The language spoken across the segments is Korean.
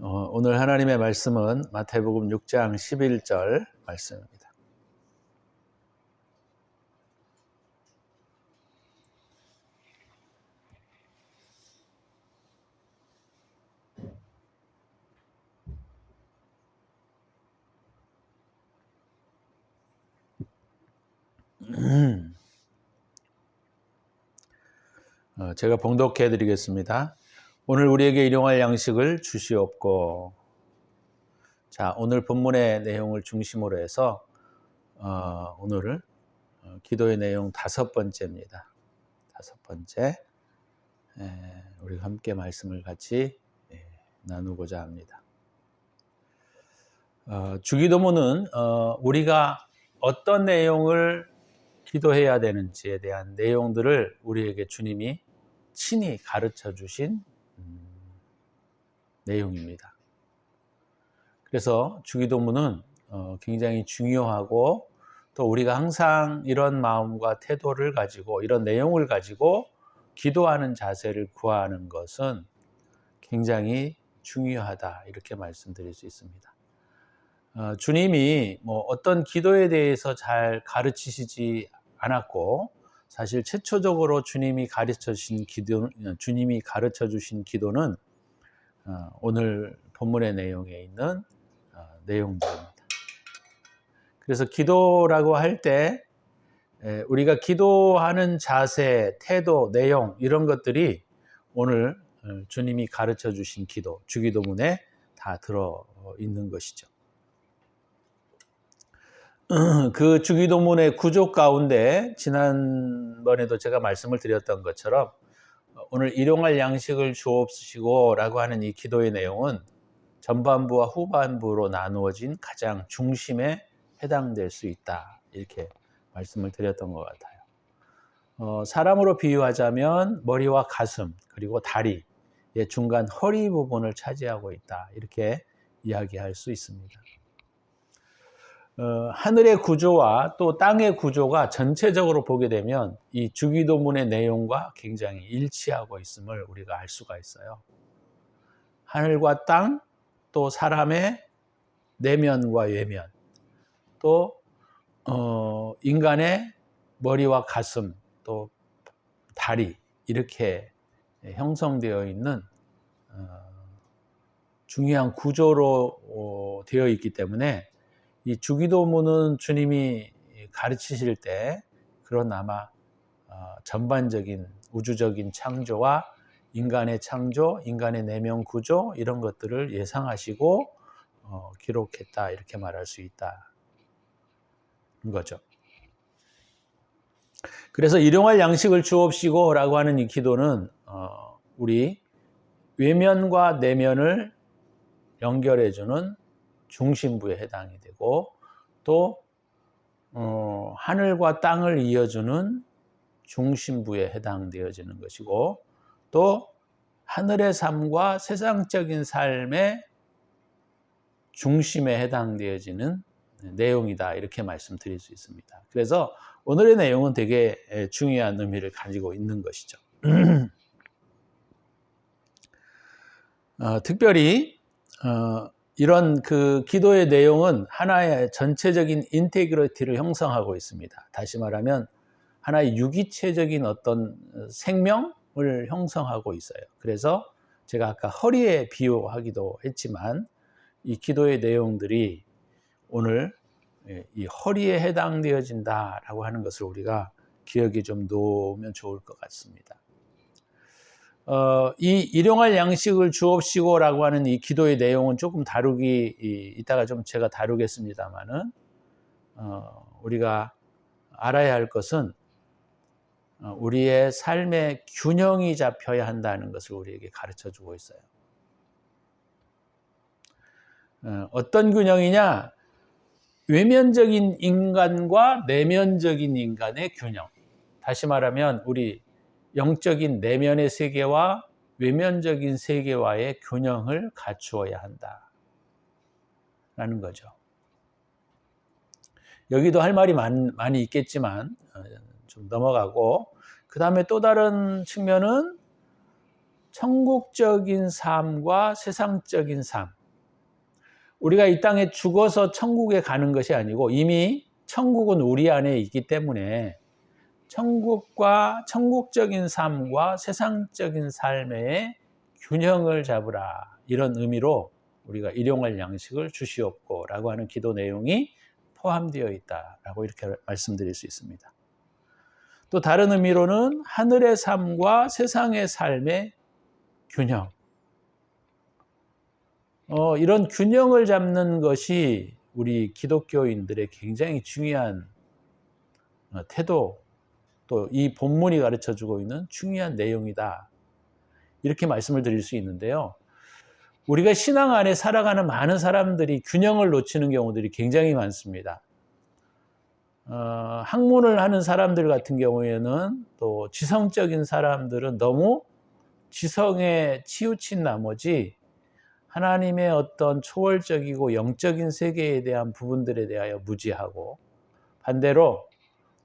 오늘 하나님의 말씀은 마태복음 6장 11절 말씀입니다. 제가 봉독해 드리겠습니다. 오늘 우리에게 일용할 양식을 주시옵고. 자, 오늘 본문의 내용을 중심으로 해서 오늘 기도의 내용 5번째입니다. 5번째, 우리가 함께 말씀을 같이 나누고자 합니다. 주기도문은 우리가 어떤 내용을 기도해야 되는지에 대한 내용들을 우리에게 주님이 친히 가르쳐 주신 내용입니다. 그래서 주기도문은 굉장히 중요하고, 또 우리가 항상 이런 마음과 태도를 가지고 이런 내용을 가지고 기도하는 자세를 구하는 것은 굉장히 중요하다, 이렇게 말씀드릴 수 있습니다. 주님이 어떤 기도에 대해서 잘 가르치시지 않았고, 사실 최초적으로 주님이 가르쳐 주신 기도는 오늘 본문의 내용에 있는 내용들입니다. 그래서 기도라고 할 때 우리가 기도하는 자세, 태도, 내용, 이런 것들이 오늘 주님이 가르쳐 주신 기도, 주기도문에 다 들어 있는 것이죠. 그 주기도문의 구조 가운데 지난번에도 제가 말씀을 드렸던 것처럼 오늘 일용할 양식을 주옵시고 라고 하는 이 기도의 내용은 전반부와 후반부로 나누어진 가장 중심에 해당될 수 있다, 이렇게 말씀을 드렸던 것 같아요. 사람으로 비유하자면 머리와 가슴 그리고 다리의 중간 허리 부분을 차지하고 있다, 이렇게 이야기할 수 있습니다. 하늘의 구조와 또 땅의 구조가 전체적으로 보게 되면 이 주기도문의 내용과 굉장히 일치하고 있음을 우리가 알 수가 있어요. 하늘과 땅, 또 사람의 내면과 외면, 또 인간의 머리와 가슴, 또 다리, 이렇게 형성되어 있는 중요한 구조로 되어 있기 때문에 이 주기도문은 주님이 가르치실 때 그런 아마 전반적인 우주적인 창조와 인간의 창조, 인간의 내면 구조, 이런 것들을 예상하시고 기록했다, 이렇게 말할 수 있다는 거죠. 그래서 일용할 양식을 주옵시고 라고 하는 이 기도는 우리 외면과 내면을 연결해주는 중심부에 해당이 되고, 또 하늘과 땅을 이어주는 중심부에 해당되어지는 것이고, 또 하늘의 삶과 세상적인 삶의 중심에 해당되어지는 내용이다, 이렇게 말씀드릴 수 있습니다. 그래서 오늘의 내용은 되게 중요한 의미를 가지고 있는 것이죠. 특별히 이런 그 기도의 내용은 하나의 전체적인 인테그리티를 형성하고 있습니다. 다시 말하면 하나의 유기체적인 어떤 생명을 형성하고 있어요. 그래서 제가 아까 허리에 비유하기도 했지만 이 기도의 내용들이 오늘 이 허리에 해당되어진다라고 하는 것을 우리가 기억에 좀 놓으면 좋을 것 같습니다. 이 일용할 양식을 주옵시고라고 하는 이 기도의 내용은 조금 이따가 좀 제가 다루겠습니다만은 우리가 알아야 할 것은 우리의 삶의 균형이 잡혀야 한다는 것을 우리에게 가르쳐 주고 있어요. 어떤 균형이냐? 외면적인 인간과 내면적인 인간의 균형. 다시 말하면 우리 영적인 내면의 세계와 외면적인 세계와의 균형을 갖추어야 한다라는 거죠. 여기도 할 말이 많이 있겠지만 좀 넘어가고, 그 다음에 또 다른 측면은 천국적인 삶과 세상적인 삶. 우리가 이 땅에 죽어서 천국에 가는 것이 아니고 이미 천국은 우리 안에 있기 때문에 천국적인 삶과 세상적인 삶의 균형을 잡으라. 이런 의미로 우리가 일용할 양식을 주시옵고 라고 하는 기도 내용이 포함되어 있다라고 이렇게 말씀드릴 수 있습니다. 또 다른 의미로는 하늘의 삶과 세상의 삶의 균형. 이런 균형을 잡는 것이 우리 기독교인들의 굉장히 중요한 태도, 또 이 본문이 가르쳐주고 있는 중요한 내용이다. 이렇게 말씀을 드릴 수 있는데요. 우리가 신앙 안에 살아가는 많은 사람들이 균형을 놓치는 경우들이 굉장히 많습니다. 학문을 하는 사람들 같은 경우에는 또 지성적인 사람들은 너무 지성에 치우친 나머지 하나님의 어떤 초월적이고 영적인 세계에 대한 부분들에 대하여 무지하고, 반대로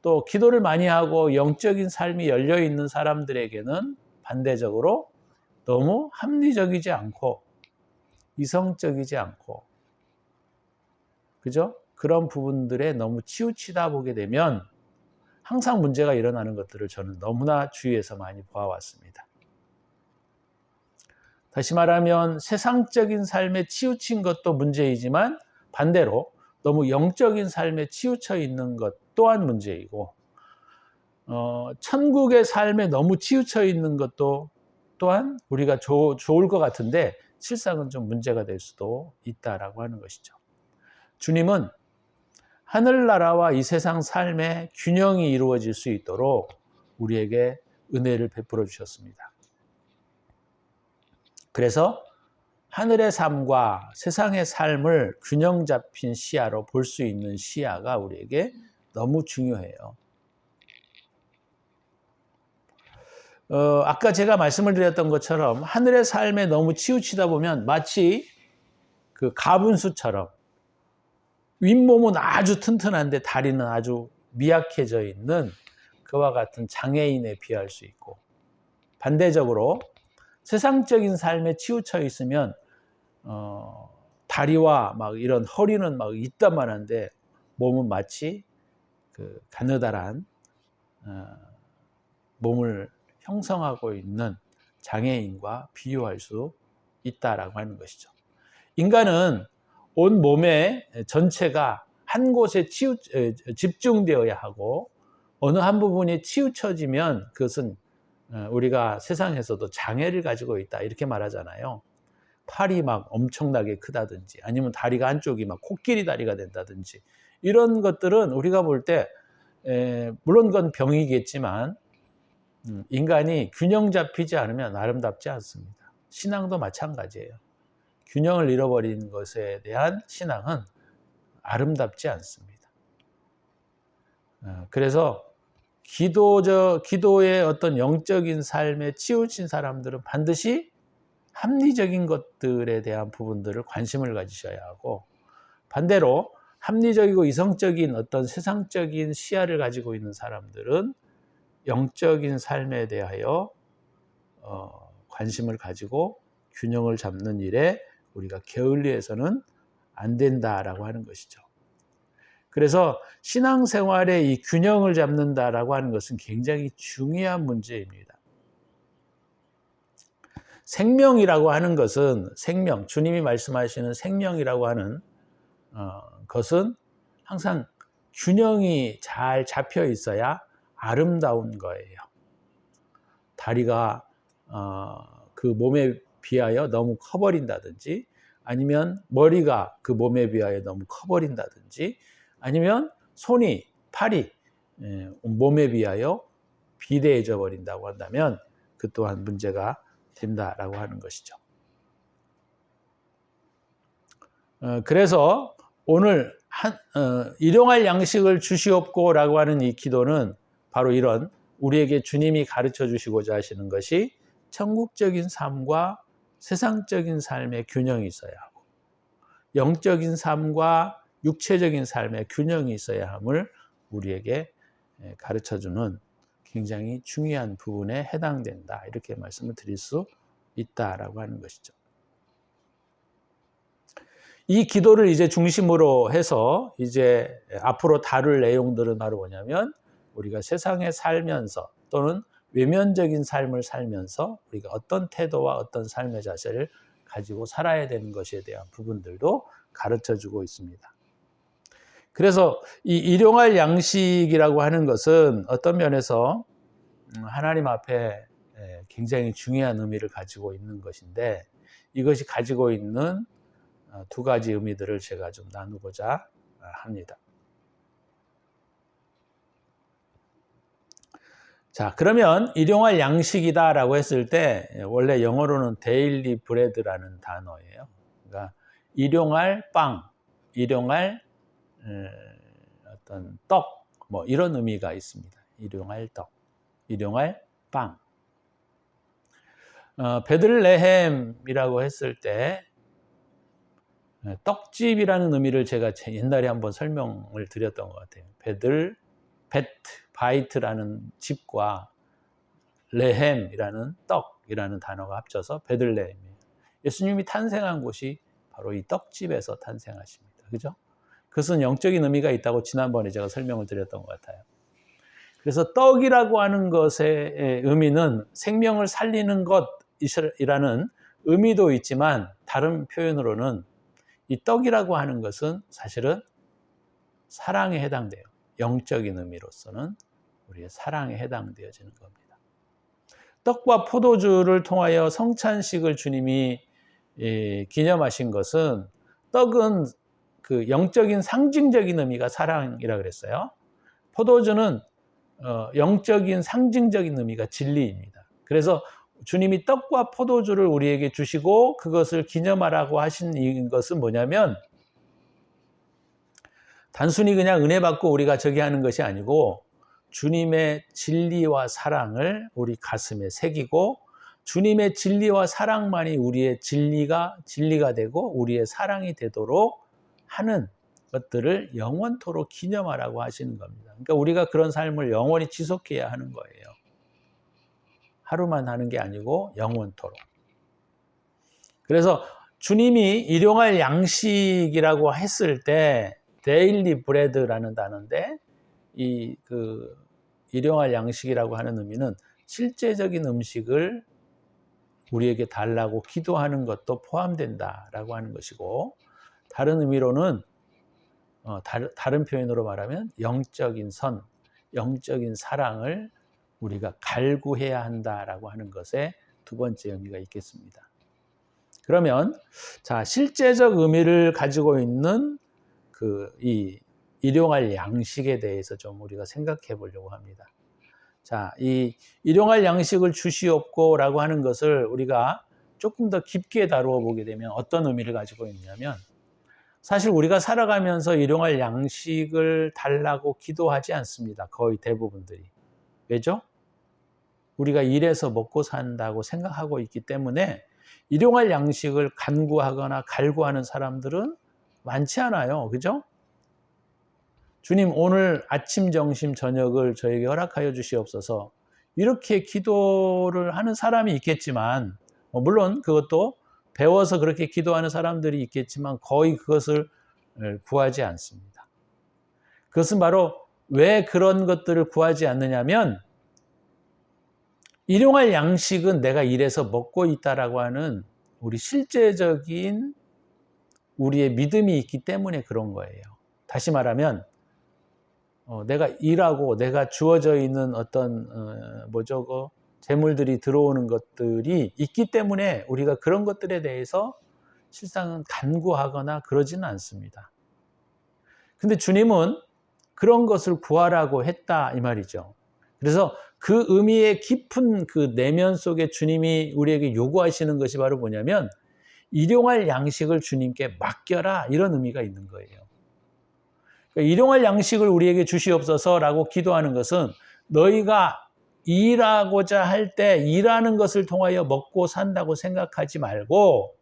또 기도를 많이 하고 영적인 삶이 열려 있는 사람들에게는 반대적으로 너무 합리적이지 않고 이성적이지 않고, 그죠? 그런 부분들에 너무 치우치다 보게 되면 항상 문제가 일어나는 것들을 저는 너무나 주위에서 많이 보아왔습니다. 다시 말하면 세상적인 삶에 치우친 것도 문제이지만 반대로 너무 영적인 삶에 치우쳐 있는 것 또한 문제이고, 천국의 삶에 너무 치우쳐 있는 것도 또한 우리가 좋을 것 같은데 실상은 좀 문제가 될 수도 있다라고 하는 것이죠. 주님은 하늘나라와 이 세상 삶의 균형이 이루어질 수 있도록 우리에게 은혜를 베풀어 주셨습니다. 그래서 하늘의 삶과 세상의 삶을 균형 잡힌 시야로 볼 수 있는 시야가 우리에게 너무 중요해요. 아까 제가 말씀을 드렸던 것처럼 하늘의 삶에 너무 치우치다 보면 마치 그 가분수처럼 윗몸은 아주 튼튼한데 다리는 아주 미약해져 있는 그와 같은 장애인에 비할 수 있고, 반대적으로 세상적인 삶에 치우쳐 있으면 다리와 막 이런 허리는 막 이따만한데 몸은 마치 그 가느다란 몸을 형성하고 있는 장애인과 비유할 수 있다라고 하는 것이죠. 인간은 온 몸의 전체가 한 곳에 집중되어야 하고, 어느 한 부분이 치우쳐지면 그것은 우리가 세상에서도 장애를 가지고 있다 이렇게 말하잖아요. 팔이 막 엄청나게 크다든지 아니면 다리가 한쪽이 막 코끼리 다리가 된다든지, 이런 것들은 우리가 볼 때 물론 그건 병이겠지만 인간이 균형 잡히지 않으면 아름답지 않습니다. 신앙도 마찬가지예요. 균형을 잃어버리는 것에 대한 신앙은 아름답지 않습니다. 그래서 기도의 어떤 영적인 삶에 치우친 사람들은 반드시 합리적인 것들에 대한 부분들을 관심을 가지셔야 하고, 반대로 합리적이고 이성적인 어떤 세상적인 시야를 가지고 있는 사람들은 영적인 삶에 대하여 관심을 가지고 균형을 잡는 일에 우리가 게을리해서는 안 된다라고 하는 것이죠. 그래서 신앙생활의 이 균형을 잡는다라고 하는 것은 굉장히 중요한 문제입니다. 생명이라고 하는 것은 주님이 말씀하시는 생명이라고 하는 것은 항상 균형이 잘 잡혀 있어야 아름다운 거예요. 다리가 그 몸에 비하여 너무 커버린다든지, 아니면 머리가 그 몸에 비하여 너무 커버린다든지, 아니면 팔이 몸에 비하여 비대해져 버린다고 한다면 그 또한 문제가 된다라고 하는 것이죠. 그래서 오늘 일용할 양식을 주시옵고라고 하는 이 기도는 바로 이런 우리에게 주님이 가르쳐 주시고자 하시는 것이 천국적인 삶과 세상적인 삶의 균형이 있어야 하고, 영적인 삶과 육체적인 삶의 균형이 있어야 함을 우리에게 가르쳐 주는 굉장히 중요한 부분에 해당된다, 이렇게 말씀을 드릴 수 있다라고 하는 것이죠. 이 기도를 이제 중심으로 해서 이제 앞으로 다룰 내용들은 바로 뭐냐면 우리가 세상에 살면서 또는 외면적인 삶을 살면서 우리가 어떤 태도와 어떤 삶의 자세를 가지고 살아야 되는 것에 대한 부분들도 가르쳐 주고 있습니다. 그래서 이 일용할 양식이라고 하는 것은 어떤 면에서 하나님 앞에 굉장히 중요한 의미를 가지고 있는 것인데 이것이 가지고 있는 두 가지 의미들을 제가 좀 나누고자 합니다. 자, 그러면 일용할 양식이다라고 했을 때 원래 영어로는 데일리 브레드라는 단어예요. 그러니까 일용할 빵, 일용할 어떤 떡, 뭐 이런 의미가 있습니다. 일용할 떡, 일용할 빵. 베들레헴이라고 했을 때 떡집이라는 의미를 제가 옛날에 한번 설명을 드렸던 것 같아요. 바이트라는 집과 레헴이라는 떡이라는 단어가 합쳐서 베들레헴이에요. 예수님이 탄생한 곳이 바로 이 떡집에서 탄생하십니다. 그죠? 그것은 영적인 의미가 있다고 지난번에 제가 설명을 드렸던 것 같아요. 그래서 떡이라고 하는 것의 의미는 생명을 살리는 것이라는 의미도 있지만 다른 표현으로는 이 떡이라고 하는 것은 사실은 사랑에 해당돼요. 영적인 의미로서는 우리의 사랑에 해당되어지는 겁니다. 떡과 포도주를 통하여 성찬식을 주님이 기념하신 것은 떡은 그 영적인 상징적인 의미가 사랑이라 그랬어요. 포도주는 영적인 상징적인 의미가 진리입니다. 그래서 주님이 떡과 포도주를 우리에게 주시고 그것을 기념하라고 하신 것은 뭐냐면 단순히 그냥 은혜 받고 우리가 저기 하는 것이 아니고 주님의 진리와 사랑을 우리 가슴에 새기고 주님의 진리와 사랑만이 우리의 진리가 되고 우리의 사랑이 되도록 하는 것들을 영원토록 기념하라고 하시는 겁니다. 그러니까 우리가 그런 삶을 영원히 지속해야 하는 거예요. 하루만 하는 게 아니고 영원토록. 그래서 주님이 일용할 양식이라고 했을 때 데일리 브레드라는 단어인데 이 일용할 양식이라고 하는 의미는 실제적인 음식을 우리에게 달라고 기도하는 것도 포함된다라고 하는 것이고 다른 의미로는 다른 표현으로 말하면 영적인 선, 영적인 사랑을 우리가 갈구해야 한다라고 하는 것에 두 번째 의미가 있겠습니다. 그러면 자 실제적 의미를 가지고 있는 이 일용할 양식에 대해서 좀 우리가 생각해 보려고 합니다. 자, 이 일용할 양식을 주시옵고라고 하는 것을 우리가 조금 더 깊게 다루어 보게 되면 어떤 의미를 가지고 있냐면 사실 우리가 살아가면서 일용할 양식을 달라고 기도하지 않습니다. 거의 대부분들이. 왜죠? 우리가 일해서 먹고 산다고 생각하고 있기 때문에 일용할 양식을 간구하거나 갈구하는 사람들은 많지 않아요. 그죠? 주님 오늘 아침, 점심, 저녁을 저에게 허락하여 주시옵소서 이렇게 기도를 하는 사람이 있겠지만 물론 그것도 배워서 그렇게 기도하는 사람들이 있겠지만 거의 그것을 구하지 않습니다. 그것은 바로 왜 그런 것들을 구하지 않느냐면 일용할 양식은 내가 일해서 먹고 있다라고 하는 우리 실제적인 우리의 믿음이 있기 때문에 그런 거예요. 다시 말하면 내가 일하고 내가 주어져 있는 어떤 재물들이 들어오는 것들이 있기 때문에 우리가 그런 것들에 대해서 실상은 간구하거나 그러지는 않습니다. 근데 주님은 그런 것을 구하라고 했다 이 말이죠. 그래서 그 의미의 깊은 그 내면 속에 주님이 우리에게 요구하시는 것이 바로 뭐냐면 일용할 양식을 주님께 맡겨라 이런 의미가 있는 거예요. 일용할 양식을 우리에게 주시옵소서라고 기도하는 것은 너희가 일하고자 할 때 일하는 것을 통하여 먹고 산다고 생각하지 말고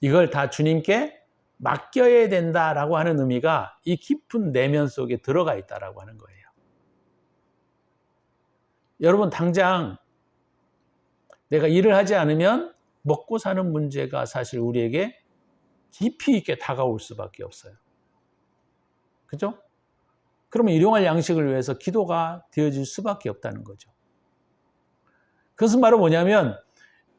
이걸 다 주님께 맡겨야 된다라고 하는 의미가 이 깊은 내면 속에 들어가 있다라고 하는 거예요. 여러분 당장 내가 일을 하지 않으면 먹고 사는 문제가 사실 우리에게 깊이 있게 다가올 수밖에 없어요. 그죠? 그러면 일용할 양식을 위해서 기도가 되어질 수밖에 없다는 거죠. 그것은 바로 뭐냐면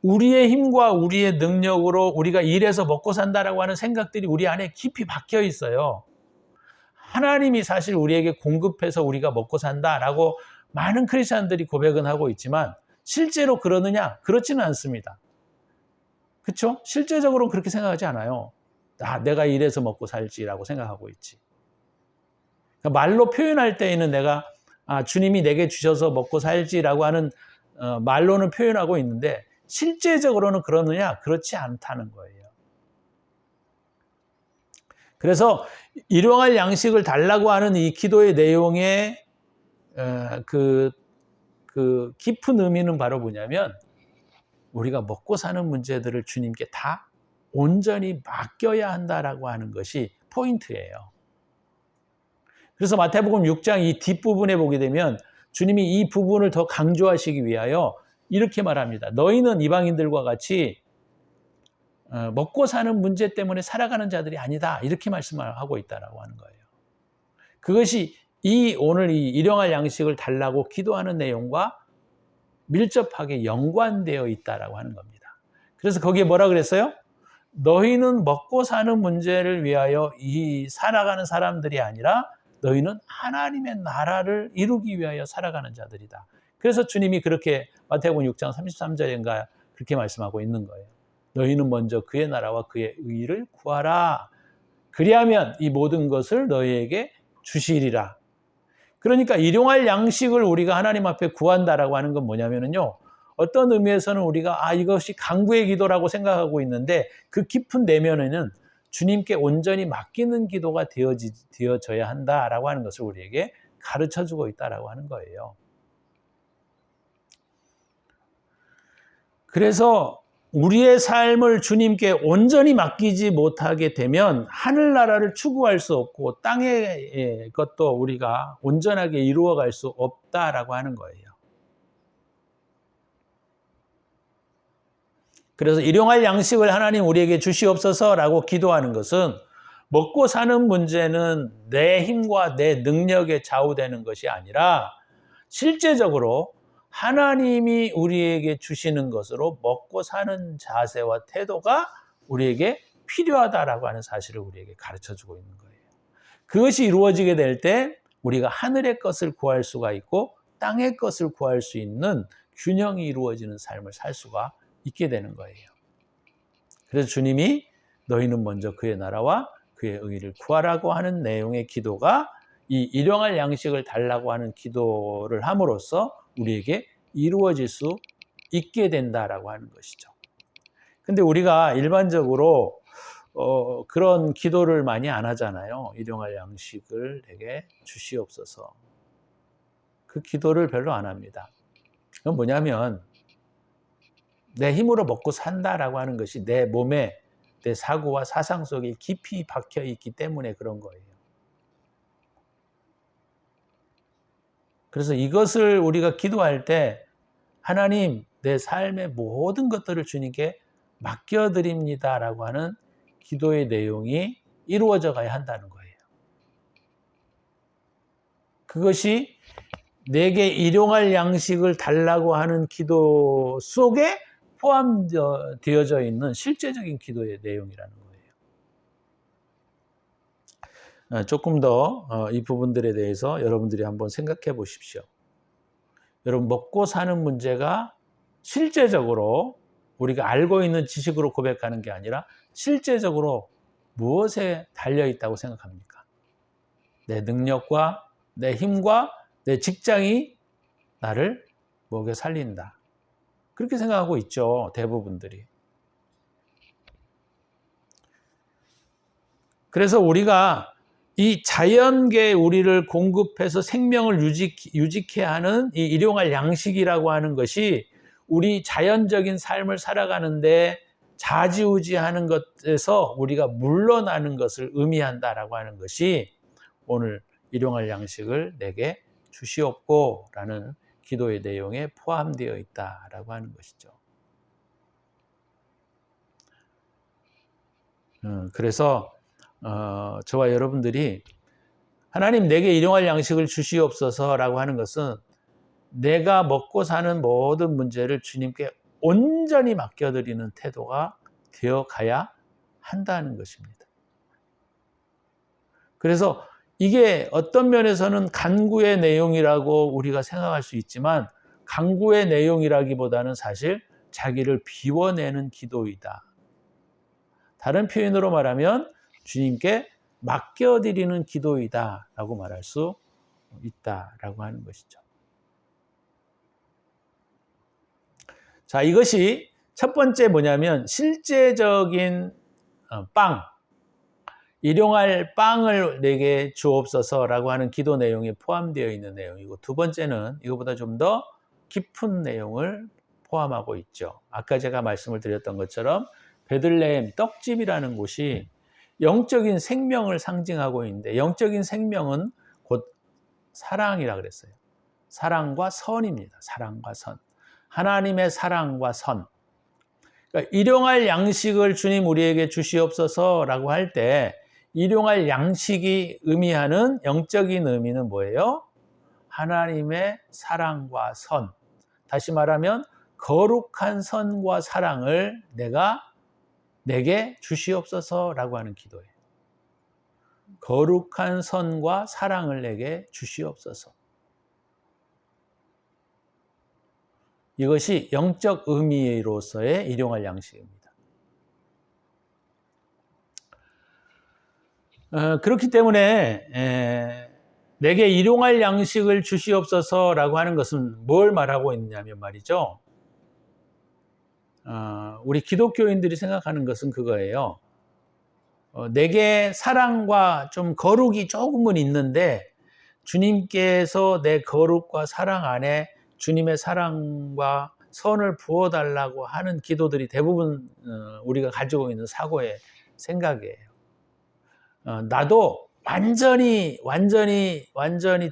우리의 힘과 우리의 능력으로 우리가 일해서 먹고 산다라고 하는 생각들이 우리 안에 깊이 박혀 있어요. 하나님이 사실 우리에게 공급해서 우리가 먹고 산다라고 많은 크리스천들이 고백은 하고 있지만 실제로 그러느냐? 그렇지는 않습니다. 그렇죠? 실제적으로는 그렇게 생각하지 않아요. 내가 일해서 먹고 살지라고 생각하고 있지. 그러니까 말로 표현할 때에는 내가 주님이 내게 주셔서 먹고 살지라고 하는 말로는 표현하고 있는데 실제적으로는 그러느냐? 그렇지 않다는 거예요. 그래서 일용할 양식을 달라고 하는 이 기도의 내용의 그 깊은 의미는 바로 뭐냐면 우리가 먹고 사는 문제들을 주님께 다 온전히 맡겨야 한다라고 하는 것이 포인트예요. 그래서 마태복음 6장 이 뒷부분에 보게 되면 주님이 이 부분을 더 강조하시기 위하여 이렇게 말합니다. 너희는 이방인들과 같이 먹고 사는 문제 때문에 살아가는 자들이 아니다. 이렇게 말씀을 하고 있다라고 하는 거예요. 그것이 오늘 이 일용할 양식을 달라고 기도하는 내용과 밀접하게 연관되어 있다라고 하는 겁니다. 그래서 거기에 뭐라 그랬어요? 너희는 먹고 사는 문제를 위하여 살아가는 사람들이 아니라 너희는 하나님의 나라를 이루기 위하여 살아가는 자들이다. 그래서 주님이 그렇게 마태복음 6장 33절인가 그렇게 말씀하고 있는 거예요. 너희는 먼저 그의 나라와 그의 의를 구하라. 그리하면 이 모든 것을 너희에게 주시리라. 그러니까 일용할 양식을 우리가 하나님 앞에 구한다라고 하는 건 뭐냐면요. 어떤 의미에서는 우리가 이것이 간구의 기도라고 생각하고 있는데 그 깊은 내면에는 주님께 온전히 맡기는 기도가 되어져야 한다라고 하는 것을 우리에게 가르쳐주고 있다라고 하는 거예요. 그래서 우리의 삶을 주님께 온전히 맡기지 못하게 되면 하늘나라를 추구할 수 없고 땅의 것도 우리가 온전하게 이루어갈 수 없다라고 하는 거예요. 그래서 일용할 양식을 하나님 우리에게 주시옵소서라고 기도하는 것은 먹고 사는 문제는 내 힘과 내 능력에 좌우되는 것이 아니라 실제적으로 하나님이 우리에게 주시는 것으로 먹고 사는 자세와 태도가 우리에게 필요하다라고 하는 사실을 우리에게 가르쳐주고 있는 거예요. 그것이 이루어지게 될 때 우리가 하늘의 것을 구할 수가 있고 땅의 것을 구할 수 있는 균형이 이루어지는 삶을 살 수가 있게 되는 거예요. 그래서 주님이 너희는 먼저 그의 나라와 그의 의를 구하라고 하는 내용의 기도가 이 일용할 양식을 달라고 하는 기도를 함으로써 우리에게 이루어질 수 있게 된다라고 하는 것이죠. 근데 우리가 일반적으로 그런 기도를 많이 안 하잖아요. 일용할 양식을 내게 주시옵소서. 그 기도를 별로 안 합니다. 그건 뭐냐면 내 힘으로 먹고 산다라고 하는 것이 내 몸에 내 사고와 사상 속에 깊이 박혀 있기 때문에 그런 거예요. 그래서 이것을 우리가 기도할 때 하나님 내 삶의 모든 것들을 주님께 맡겨드립니다라고 하는 기도의 내용이 이루어져 가야 한다는 거예요. 그것이 내게 일용할 양식을 달라고 하는 기도 속에 포함되어져 있는 실제적인 기도의 내용이라는 거예요. 조금 더 이 부분들에 대해서 여러분들이 한번 생각해 보십시오. 여러분 먹고 사는 문제가 실제적으로 우리가 알고 있는 지식으로 고백하는 게 아니라 실제적으로 무엇에 달려있다고 생각합니까? 내 능력과 내 힘과 내 직장이 나를 먹여 살린다. 그렇게 생각하고 있죠. 대부분들이. 그래서 우리가 이 자연계에 우리를 공급해서 생명을 유지케 하는 이 일용할 양식이라고 하는 것이 우리 자연적인 삶을 살아가는데 좌지우지하는 것에서 우리가 물러나는 것을 의미한다라고 하는 것이 오늘 일용할 양식을 내게 주시옵고라는 기도의 내용에 포함되어 있다라고 하는 것이죠. 그래서 저와 여러분들이 하나님 내게 일용할 양식을 주시옵소서라고 하는 것은 내가 먹고 사는 모든 문제를 주님께 온전히 맡겨드리는 태도가 되어가야 한다는 것입니다. 그래서 이게 어떤 면에서는 간구의 내용이라고 우리가 생각할 수 있지만 간구의 내용이라기보다는 사실 자기를 비워내는 기도이다. 다른 표현으로 말하면 주님께 맡겨드리는 기도이다라고 말할 수 있다라고 하는 것이죠. 자, 이것이 첫 번째 뭐냐면 실제적인 빵, 일용할 빵을 내게 주옵소서라고 하는 기도 내용이 포함되어 있는 내용이고, 두 번째는 이거보다 좀 더 깊은 내용을 포함하고 있죠. 아까 제가 말씀을 드렸던 것처럼 베들레헴 떡집이라는 곳이 영적인 생명을 상징하고 있는데, 영적인 생명은 곧 사랑이라 그랬어요. 사랑과 선입니다. 사랑과 선. 하나님의 사랑과 선. 그러니까 일용할 양식을 주님 우리에게 주시옵소서라고 할 때 일용할 양식이 의미하는 영적인 의미는 뭐예요? 하나님의 사랑과 선. 다시 말하면 거룩한 선과 사랑을 내게 주시옵소서라고 하는 기도예요. 거룩한 선과 사랑을 내게 주시옵소서. 이것이 영적 의미로서의 일용할 양식입니다. 그렇기 때문에 내게 일용할 양식을 주시옵소서라고 하는 것은 뭘 말하고 있냐면 말이죠. 우리 기독교인들이 생각하는 것은 그거예요. 내게 사랑과 좀 거룩이 조금은 있는데 주님께서 내 거룩과 사랑 안에 주님의 사랑과 선을 부어달라고 하는 기도들이 대부분 우리가 가지고 있는 사고의 생각이에요. 나도 완전히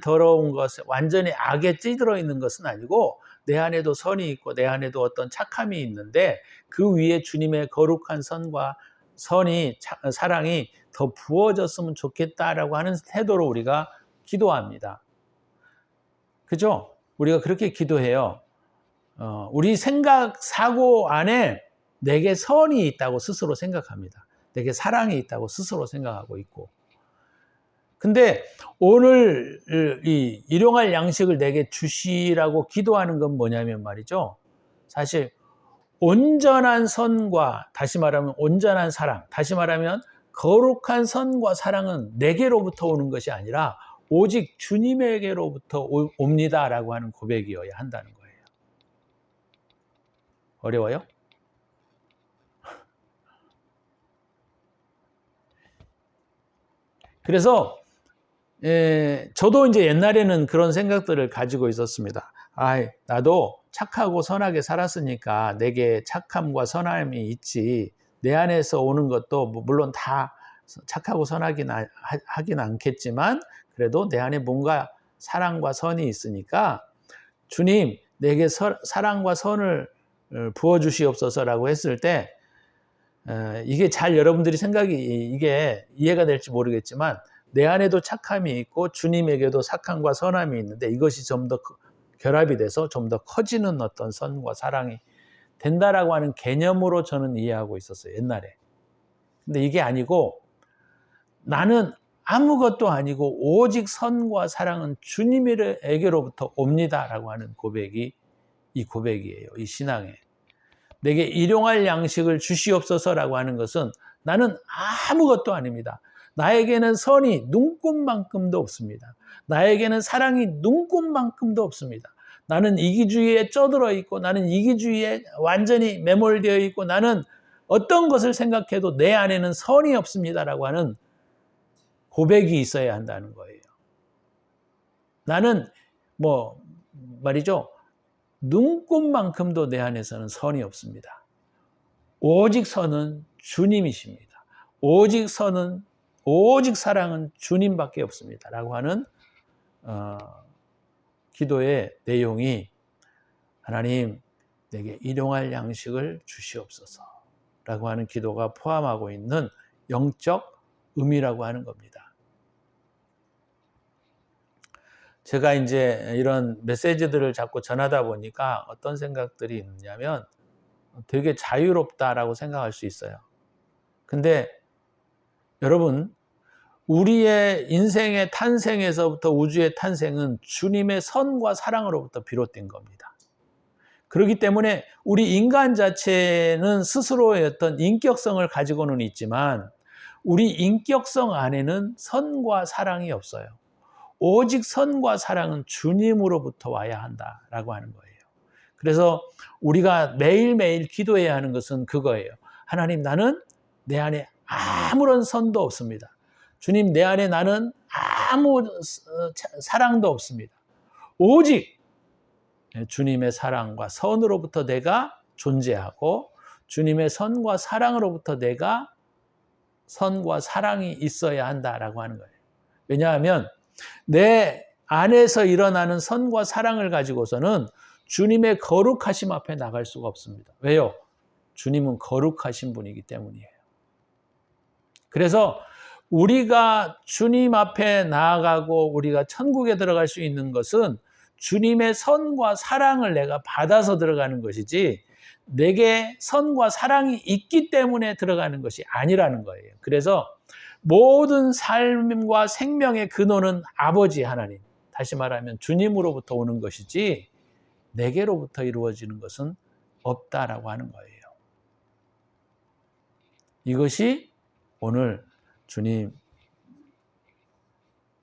더러운 것, 완전히 악에 찌들어 있는 것은 아니고 내 안에도 선이 있고 내 안에도 어떤 착함이 있는데 그 위에 주님의 거룩한 선과 사랑이 더 부어졌으면 좋겠다라고 하는 태도로 우리가 기도합니다. 그죠? 우리가 그렇게 기도해요. 우리 생각, 사고 안에 내게 선이 있다고 스스로 생각합니다. 내게 사랑이 있다고 스스로 생각하고 있고. 근데 오늘 이 일용할 양식을 내게 주시라고 기도하는 건 뭐냐면 말이죠. 사실 온전한 선과, 다시 말하면 온전한 사랑, 다시 말하면 거룩한 선과 사랑은 내게로부터 오는 것이 아니라 오직 주님에게로부터 옵니다라고 하는 고백이어야 한다는 거예요. 어려워요? 그래서 저도 이제 옛날에는 그런 생각들을 가지고 있었습니다. 나도 착하고 선하게 살았으니까 내게 착함과 선함이 있지. 내 안에서 오는 것도 물론 다 착하고 선하긴 하긴 않겠지만 그래도 내 안에 뭔가 사랑과 선이 있으니까 주님 내게 사랑과 선을 부어주시옵소서라고 했을 때 이게 잘 여러분들이 생각이 이게 이해가 될지 모르겠지만 내 안에도 착함이 있고 주님에게도 착함과 선함이 있는데 이것이 좀 더 결합이 돼서 좀 더 커지는 어떤 선과 사랑이 된다라고 하는 개념으로 저는 이해하고 있었어요, 옛날에. 근데 이게 아니고 나는 아무것도 아니고 오직 선과 사랑은 주님에게로부터 옵니다라고 하는 고백이 이 고백이에요. 이 신앙에. 내게 일용할 양식을 주시옵소서라고 하는 것은 나는 아무것도 아닙니다. 나에게는 선이 눈꼽만큼도 없습니다. 나에게는 사랑이 눈꼽만큼도 없습니다. 나는 이기주의에 쩌들어 있고 나는 이기주의에 완전히 매몰되어 있고 나는 어떤 것을 생각해도 내 안에는 선이 없습니다라고 하는 고백이 있어야 한다는 거예요. 나는 말이죠. 눈꼽만큼도 내 안에서는 선이 없습니다. 오직 선은 주님이십니다. 오직 사랑은 주님밖에 없습니다. 라고 하는 기도의 내용이 하나님 내게 일용할 양식을 주시옵소서 라고 하는 기도가 포함하고 있는 영적 의미라고 하는 겁니다. 제가 이제 이런 메시지들을 자꾸 전하다 보니까 어떤 생각들이 있냐면 되게 자유롭다라고 생각할 수 있어요. 근데 여러분, 우리의 인생의 탄생에서부터 우주의 탄생은 주님의 선과 사랑으로부터 비롯된 겁니다. 그렇기 때문에 우리 인간 자체는 스스로의 어떤 인격성을 가지고는 있지만 우리 인격성 안에는 선과 사랑이 없어요. 오직 선과 사랑은 주님으로부터 와야 한다라고 하는 거예요. 그래서 우리가 매일매일 기도해야 하는 것은 그거예요. 하나님, 나는 내 안에 아무런 선도 없습니다. 주님, 내 안에 나는 아무 사랑도 없습니다. 오직 주님의 사랑과 선으로부터 내가 존재하고 주님의 선과 사랑으로부터 내가 선과 사랑이 있어야 한다라고 하는 거예요. 왜냐하면 내 안에서 일어나는 선과 사랑을 가지고서는 주님의 거룩하심 앞에 나갈 수가 없습니다. 왜요? 주님은 거룩하신 분이기 때문이에요. 그래서 우리가 주님 앞에 나아가고 우리가 천국에 들어갈 수 있는 것은 주님의 선과 사랑을 내가 받아서 들어가는 것이지 내게 선과 사랑이 있기 때문에 들어가는 것이 아니라는 거예요. 그래서 모든 삶과 생명의 근원은 아버지 하나님, 다시 말하면 주님으로부터 오는 것이지 내게로부터 이루어지는 것은 없다라고 하는 거예요. 이것이 오늘 주님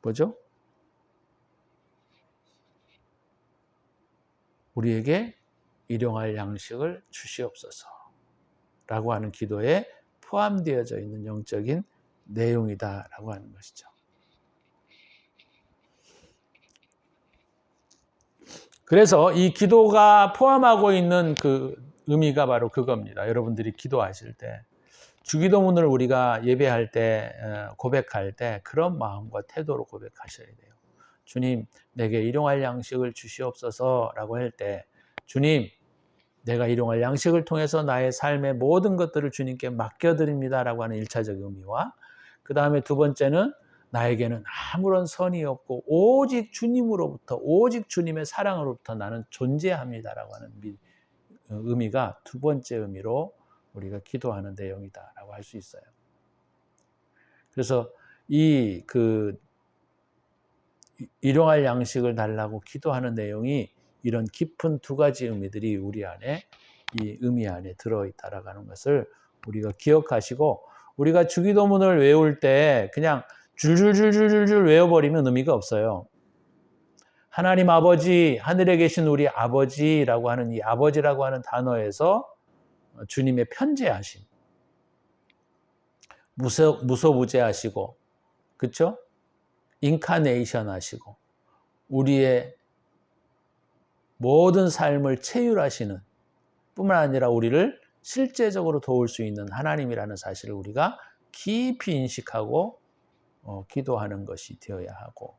뭐죠? 우리에게 일용할 양식을 주시옵소서 라고 하는 기도에 포함되어져 있는 영적인 내용이다라고 하는 것이죠. 그래서 이 기도가 포함하고 있는 그 의미가 바로 그겁니다. 여러분들이 기도하실 때 주기도문을 우리가 예배할 때 고백할 때 그런 마음과 태도로 고백하셔야 돼요. 주님, 내게 일용할 양식을 주시옵소서라고 할 때 주님, 내가 일용할 양식을 통해서 나의 삶의 모든 것들을 주님께 맡겨드립니다라고 하는 1차적 의미와 그 다음에 두 번째는 나에게는 아무런 선이 없고 오직 주님으로부터 오직 주님의 사랑으로부터 나는 존재합니다라고 하는 의미가 두 번째 의미로 우리가 기도하는 내용이다라고 할 수 있어요. 그래서 일용할 양식을 달라고 기도하는 내용이 이런 깊은 두 가지 의미들이 우리 안에 이 의미 안에 들어있다라고 하는 것을 우리가 기억하시고 우리가 주기도문을 외울 때 그냥 줄줄줄줄줄 외워버리면 의미가 없어요. 하나님 아버지, 하늘에 계신 우리 아버지라고 하는 이 아버지라고 하는 단어에서 주님의 편재하심, 무소부재하시고, 그렇죠? 인카네이션 하시고, 우리의 모든 삶을 체휼하시는 뿐만 아니라 우리를 실제적으로 도울 수 있는 하나님이라는 사실을 우리가 깊이 인식하고 기도하는 것이 되어야 하고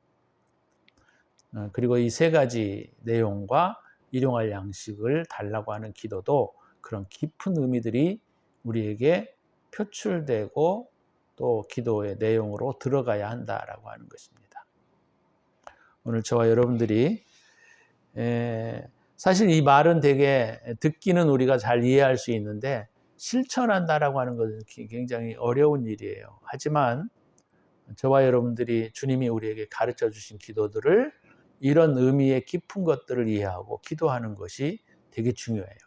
그리고 이 세 가지 내용과 일용할 양식을 달라고 하는 기도도 그런 깊은 의미들이 우리에게 표출되고 또 기도의 내용으로 들어가야 한다라고 하는 것입니다. 오늘 저와 여러분들이 사실 이 말은 되게 듣기는 우리가 잘 이해할 수 있는데 실천한다라고 하는 것은 굉장히 어려운 일이에요. 하지만 저와 여러분들이 주님이 우리에게 가르쳐 주신 기도들을 이런 의미의 깊은 것들을 이해하고 기도하는 것이 되게 중요해요.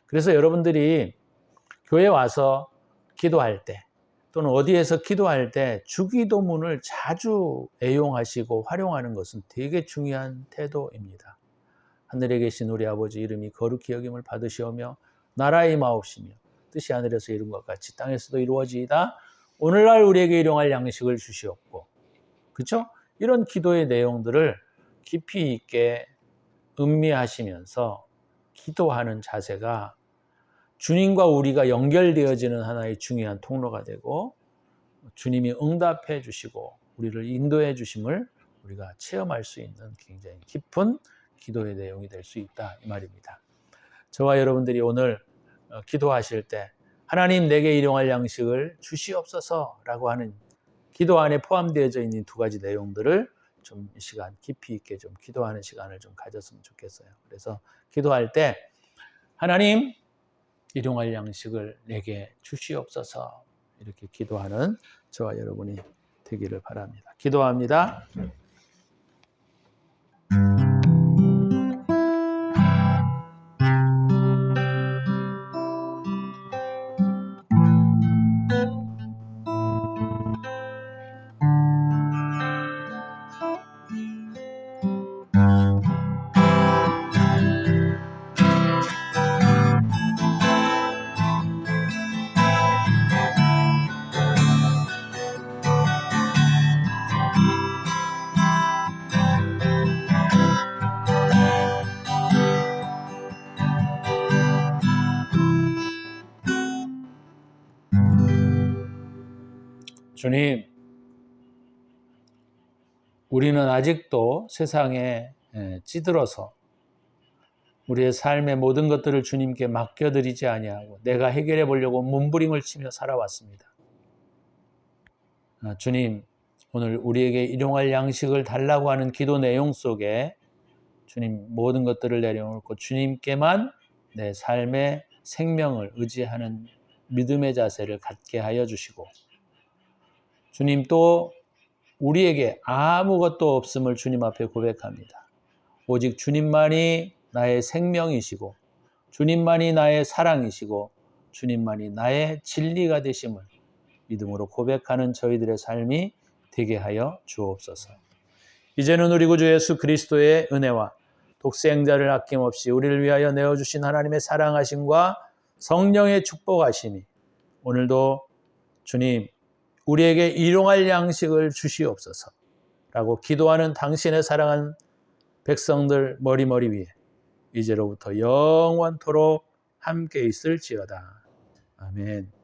그래서 여러분들이 교회 와서 기도할 때 또는 어디에서 기도할 때 주기도문을 자주 애용하시고 활용하는 것은 되게 중요한 태도입니다. 하늘에 계신 우리 아버지 이름이 거룩히 여김을 받으시오며 나라의 마옵시며 뜻이 하늘에서 이룬 것 같이 땅에서도 이루어지이다. 오늘날 우리에게 일용할 양식을 주시옵고 그렇죠? 이런 기도의 내용들을 깊이 있게 음미하시면서 기도하는 자세가 주님과 우리가 연결되어지는 하나의 중요한 통로가 되고 주님이 응답해 주시고 우리를 인도해 주심을 우리가 체험할 수 있는 굉장히 깊은 기도의 내용이 될 수 있다 이 말입니다. 저와 여러분들이 오늘 기도하실 때 하나님 내게 일용할 양식을 주시옵소서라고 하는 기도 안에 포함되어져 있는 두 가지 내용들을 좀 이 시간 깊이 있게 좀 기도하는 시간을 좀 가졌으면 좋겠어요. 그래서 기도할 때 하나님 일용할 양식을 내게 주시옵소서 이렇게 기도하는 저와 여러분이 되기를 바랍니다. 기도합니다. 주님, 우리는 아직도 세상에 찌들어서 우리의 삶의 모든 것들을 주님께 맡겨드리지 아니하고 내가 해결해 보려고 몸부림을 치며 살아왔습니다. 주님, 오늘 우리에게 일용할 양식을 달라고 하는 기도 내용 속에 주님 모든 것들을 내려놓고 주님께만 내 삶의 생명을 의지하는 믿음의 자세를 갖게 하여 주시고 주님 또 우리에게 아무것도 없음을 주님 앞에 고백합니다. 오직 주님만이 나의 생명이시고 주님만이 나의 사랑이시고 주님만이 나의 진리가 되심을 믿음으로 고백하는 저희들의 삶이 되게 하여 주옵소서. 이제는 우리 구주 예수 그리스도의 은혜와 독생자를 아낌없이 우리를 위하여 내어주신 하나님의 사랑하심과 성령의 축복하심이 오늘도 주님 우리에게 일용할 양식을 주시옵소서 라고 기도하는 당신의 사랑한 백성들 머리머리 위에 이제로부터 영원토록 함께 있을지어다. 아멘.